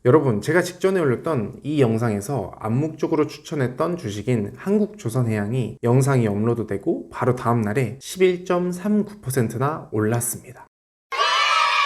여러분, 제가 직전에 올렸던 이 영상에서 암묵적으로 추천했던 주식인 한국조선해양이 영상이 업로드되고 바로 다음날에 11.39%나 올랐습니다.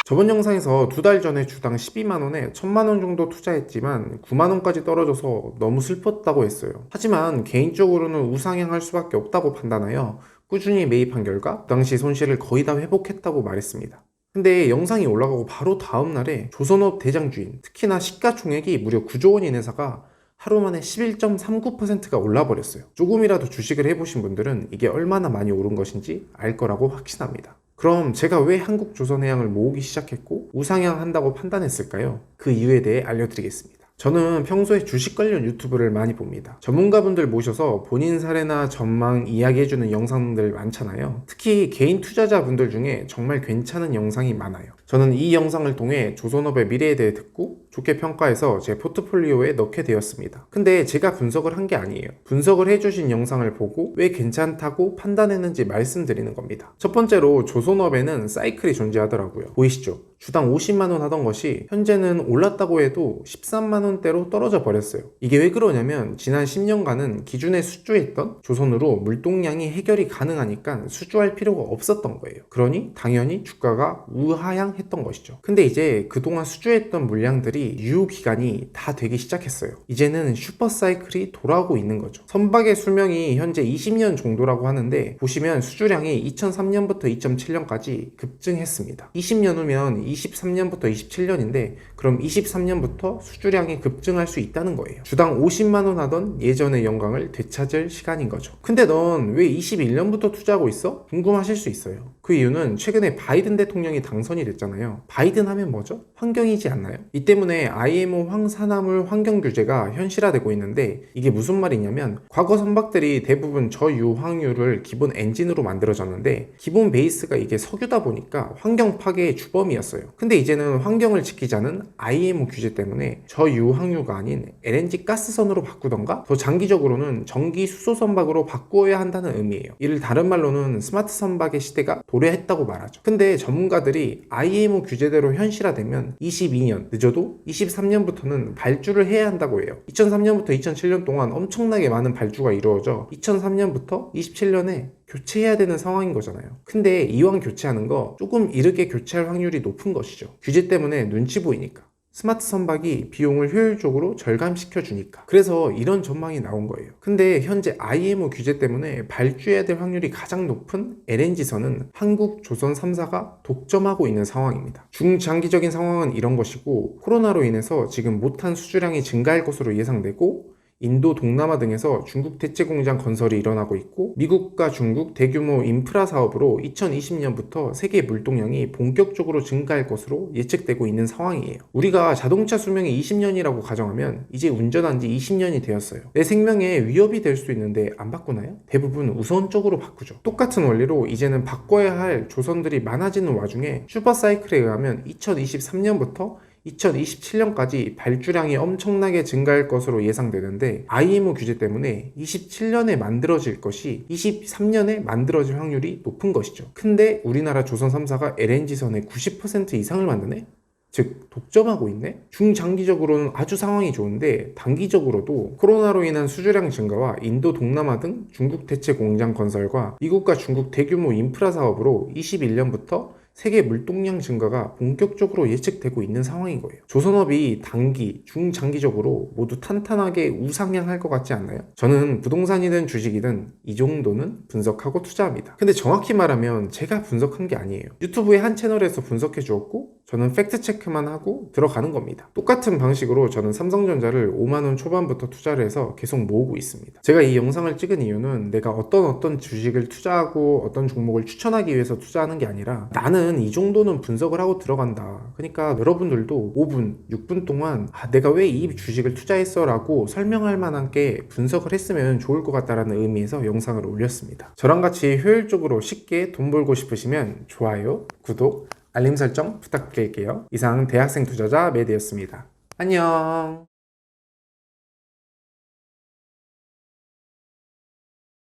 저번 영상에서 2달 전에 주당 12만원에 1000만원 정도 투자했지만 9만원까지 떨어져서 너무 슬펐다고 했어요. 하지만 개인적으로는 우상향할 수밖에 없다고 판단하여 꾸준히 매입한 결과 그 당시 손실을 거의 다 회복했다고 말했습니다. 근데 영상이 올라가고 바로 다음날에 조선업 대장주인, 특히나 시가총액이 무려 9조 원인 회사가 하루 만에 11.39%가 올라버렸어요. 조금이라도 주식을 해보신 분들은 이게 얼마나 많이 오른 것인지 알 거라고 확신합니다. 그럼 제가 왜 한국조선해양을 모으기 시작했고 우상향한다고 판단했을까요? 그 이유에 대해 알려드리겠습니다. 저는 평소에 주식 관련 유튜브를 많이 봅니다. 전문가분들 모셔서 본인 사례나 전망 이야기해주는 영상들 많잖아요. 특히 개인 투자자분들 중에 정말 괜찮은 영상이 많아요. 저는 이 영상을 통해 조선업의 미래에 대해 듣고 좋게 평가해서 제 포트폴리오에 넣게 되었습니다. 근데 제가 분석을 한 게 아니에요. 분석을 해주신 영상을 보고 왜 괜찮다고 판단했는지 말씀드리는 겁니다. 첫 번째로 조선업에는 사이클이 존재하더라고요. 보이시죠? 주당 50만원 하던 것이 현재는 올랐다고 해도 13만원대로 떨어져 버렸어요. 이게 왜 그러냐면 지난 10년간은 기존에 수주했던 조선으로 물동량이 해결이 가능하니까 수주할 필요가 없었던 거예요. 그러니 당연히 주가가 우하향했던 것이죠. 근데 이제 그동안 수주했던 물량들이 유효기간이 다 되기 시작했어요. 이제는 슈퍼사이클이 돌아오고 있는 거죠. 선박의 수명이 현재 20년 정도라고 하는데 보시면 수주량이 2003년부터 2007년까지 급증했습니다. 20년 후면 23년부터 27년인데 그럼 23년부터 수주량이 급증할 수 있다는 거예요. 주당 50만원 하던 예전의 영광을 되찾을 시간인 거죠. 근데 넌 왜 21년부터 투자하고 있어? 궁금하실 수 있어요. 그 이유는 최근에 바이든 대통령이 당선이 됐잖아요. 바이든 하면 뭐죠? 환경이지 않나요? 이 때문에 IMO 황산화물 환경 규제가 현실화되고 있는데 이게 무슨 말이냐면 과거 선박들이 대부분 저유황유를 기본 엔진으로 만들어졌는데 기본 베이스가 이게 석유다 보니까 환경 파괴의 주범이었어요. 근데 이제는 환경을 지키자는 IMO 규제 때문에 저유황유가 아닌 LNG 가스선으로 바꾸던가 더 장기적으로는 전기 수소 선박으로 바꾸어야 한다는 의미예요. 이를 다른 말로는 스마트 선박의 시대가 도래했다고 말하죠. 근데 전문가들이 IMO 규제대로 현실화되면 22년, 늦어도 23년부터는 발주를 해야 한다고 해요. 2003년부터 2007년 동안 엄청나게 많은 발주가 이루어져 2003년부터 27년에 교체해야 되는 상황인 거잖아요. 근데 이왕 교체하는 거 조금 이르게 교체할 확률이 높은 것이죠. 규제 때문에 눈치 보이니까. 스마트 선박이 비용을 효율적으로 절감시켜 주니까. 그래서 이런 전망이 나온 거예요. 근데 현재 IMO 규제 때문에 발주해야 될 확률이 가장 높은 LNG선은 한국 조선 3사가 독점하고 있는 상황입니다. 중장기적인 상황은 이런 것이고 코로나로 인해서 지금 못한 수주량이 증가할 것으로 예상되고 인도, 동남아 등에서 중국 대체 공장 건설이 일어나고 있고 미국과 중국 대규모 인프라 사업으로 2020년부터 세계 물동량이 본격적으로 증가할 것으로 예측되고 있는 상황이에요. 우리가 자동차 수명이 20년이라고 가정하면 이제 운전한 지 20년이 되었어요. 내 생명에 위협이 될 수 있는데 안 바꾸나요? 대부분 우선적으로 바꾸죠. 똑같은 원리로 이제는 바꿔야 할 조선들이 많아지는 와중에 슈퍼사이클에 의하면 2023년부터 2027년까지 발주량이 엄청나게 증가할 것으로 예상되는데 IMO 규제 때문에 27년에 만들어질 것이 23년에 만들어질 확률이 높은 것이죠. 근데 우리나라 조선 3사가 LNG선의 90% 이상을 만드네? 즉 독점하고 있네? 중장기적으로는 아주 상황이 좋은데 단기적으로도 코로나로 인한 수주량 증가와 인도 동남아 등 중국 대체 공장 건설과 미국과 중국 대규모 인프라 사업으로 21년부터 세계 물동량 증가가 본격적으로 예측되고 있는 상황인 거예요. 조선업이 단기, 중장기적으로 모두 탄탄하게 우상향할 것 같지 않나요? 저는 부동산이든 주식이든 이 정도는 분석하고 투자합니다. 근데 정확히 말하면 제가 분석한 게 아니에요. 유튜브의 한 채널에서 분석해 주었고 저는 팩트체크만 하고 들어가는 겁니다. 똑같은 방식으로 저는 삼성전자를 5만원 초반부터 투자를 해서 계속 모으고 있습니다. 제가 이 영상을 찍은 이유는 내가 어떤 주식을 투자하고 어떤 종목을 추천하기 위해서 투자하는 게 아니라 나는 이 정도는 분석을 하고 들어간다. 그러니까 여러분들도 5분, 6분 동안 내가 왜 이 주식을 투자했어 라고 설명할 만한 게 분석을 했으면 좋을 것 같다라는 의미에서 영상을 올렸습니다. 저랑 같이 효율적으로 쉽게 돈 벌고 싶으시면 좋아요, 구독, 알림 설정 부탁드릴게요. 이상 대학생 투자자 매드였습니다. 안녕.